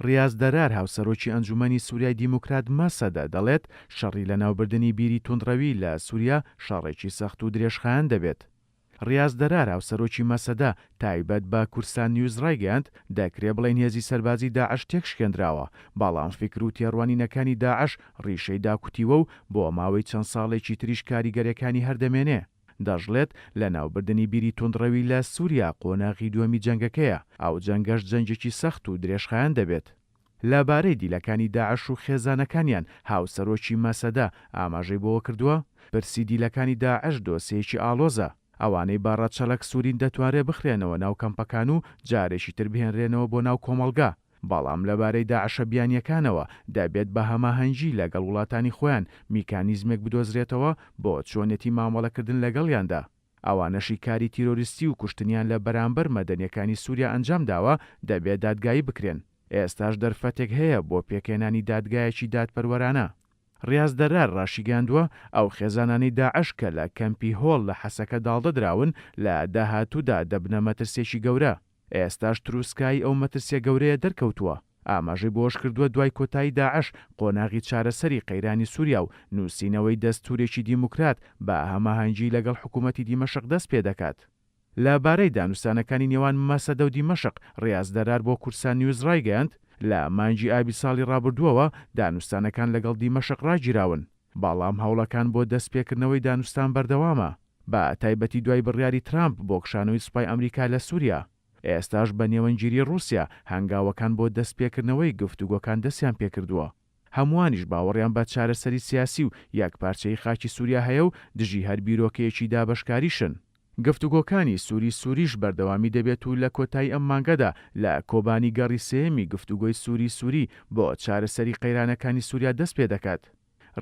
ڕیاز دەرار هاوسەرۆکی ئەنجومەنی سووریای دیموکرات مەسەدە دەڵێت شەڕی لە ناوبردننی بیری توندڕەوی لە سووریا شەڕێکی سەخت و درێژخایەن دەبێت. ڕیاز دەرار هاوسەرۆکی مەسەدا تایبەت بە کورسان نیوز ڕایگەاند دەکرێ بڵێن هێزی سەربازی داعش تێک شکێنراوە، بەڵام فکر و تێڕوانینەکانی داعش ڕیشەی داکوتیوە و بۆ ماوەی چەند ساڵێکی تریش کاریگەرەکانی هەردەمێنێ. دەژڵێت لە ناوبردننی بیری توندڕەوی لە سووریا قۆناغی دووەمی جەنگەکەیە، ئەو جەنگەش جەنگێکی سەخت و درێژخایەن دەبێت. لەبارەی دیلەکانی داعش و خێزانەکانیان هاوسەرۆکی مەسەدا ئاماژەی بۆوە کردووە پرسی دیلەکانی داعش دۆسەیەکی ئالۆزە. ئەوانەی باڕەچەلەک سوورین دەتوانرێ بخرێنەوە ناو کەمپەکان و جارێکی تر بهێنرێنەوە بۆ ناو کۆمەڵگا، بەڵام لەبارەی داعشە بیانیەکانەوە دەبێت بە هەماهەنگی لەگەڵ وڵاتانی خۆیان میکانیزمێک بدۆزرێتەوە بۆ چۆنێتی مامەڵەکردن لەگەڵیاندا. ئەوانەشی کاری تیرۆریستی و کوشتنیان لە بەرامبەر مەدەنیەکانی سووریا ئەنجام داوە دەبێت دادگایی بکرێن. ئێستاش دەرفەتێک هەیە بۆ پێکێنانی دادگایەکی دادپەروەرانە. ڕیاز دەرار ڕاشیگاندووە ئەو خێزانانی داعش کە لە کەمپی هۆڵ لە حەسەکە داڵدەدراون لە داهاتوودا دەبنە مەترسێکی گەورە. ئێستاش تروسکایی ئەو مەترسیە گەورەیە دەرکەوتووە. ئاماژەی بۆش کردووە دوای کۆتایی داعش قۆناغی چارەسەری قەیرانی سووریا و نووسینەوەی دەستورێکی دیموکرات بە هەماهەنگی لەگەڵ حکوومەتی دیمەشق دەست پێ دەکات. لەبارەی دانوستانەکانی نێوان مەسەدە و دیمەشق ڕیاز دەرار بۆ کورسان نیوز ڕایگەاند لە مانگی ئابی ساڵی ڕابردووەوە دانوستانەکان لەگەڵ دیمەشق ڕاگیراون، بەڵام هەوڵەکان بۆ دەستپێکردنەوەی دانوستان بەردەوامە، بە تایبەتی دوای بڕیاری ترامپ بۆ کشانەوەی سوپای ئەمریکا لە سووریا. ئێستاش بە نێوەنگیری رووسیا هەنگاوەکان بۆ دەستپێکردنەوەی گفتوگۆکان دەستیان پێکردووە. هەمووانیش باوەڕیان بە چارەسەری سیاسی و یەکپارچەی خاکی سووریا هەیە و دژی هەر بیرۆکەیەکی دابەشکاریشن. گفتوگۆکانی سووریش بەردەوامی دەبێت و لە کۆتایی ئەم مانگەدا لە کۆبانی گەڕی سێمی گفتوگۆی سووری بۆ چارەسەری قەیرانەکانی سووریا دەست پێ دەکات.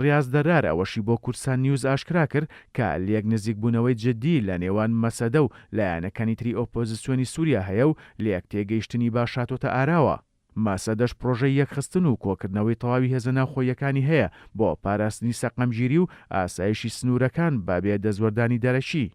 ڕیاز دەرار ئەوەشی بۆ کورسان نیوز ئاشکرا کرد کە لێک نزیکبوونەوەی جددی لە نێوان مەسەدە و لایەنەکانی تری ئۆپۆزیسیۆنی سووریا هەیە و لێک تێگەیشتنی باشاتۆتە ئاراوە. مەسەدەش پرۆژەی یەکخستن و کۆکردنەوەی تەواوی هێزە ناوخۆیەکانی هەیە بۆ پاراستنی سەقەمگیری و ئاسایشی سنوورەکان بابێ دەزوەردانی دەرەشی.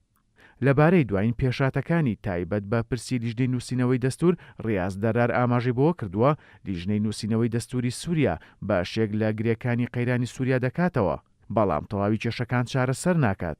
لەبارەی دوایین پێشاتەکانی تایبەت بە پرسی لیژنەی نووسینەوەی دەستور ڕیاز دەرار ئاماژەی بۆ کردووە لیژنەی نووسینەوەی دەستوری سووریا باشێک لە گرێکانی قەیرانی سووریا دەکاتەوە، بەڵام تەواوی کێشەکان چارەسەر ناکات.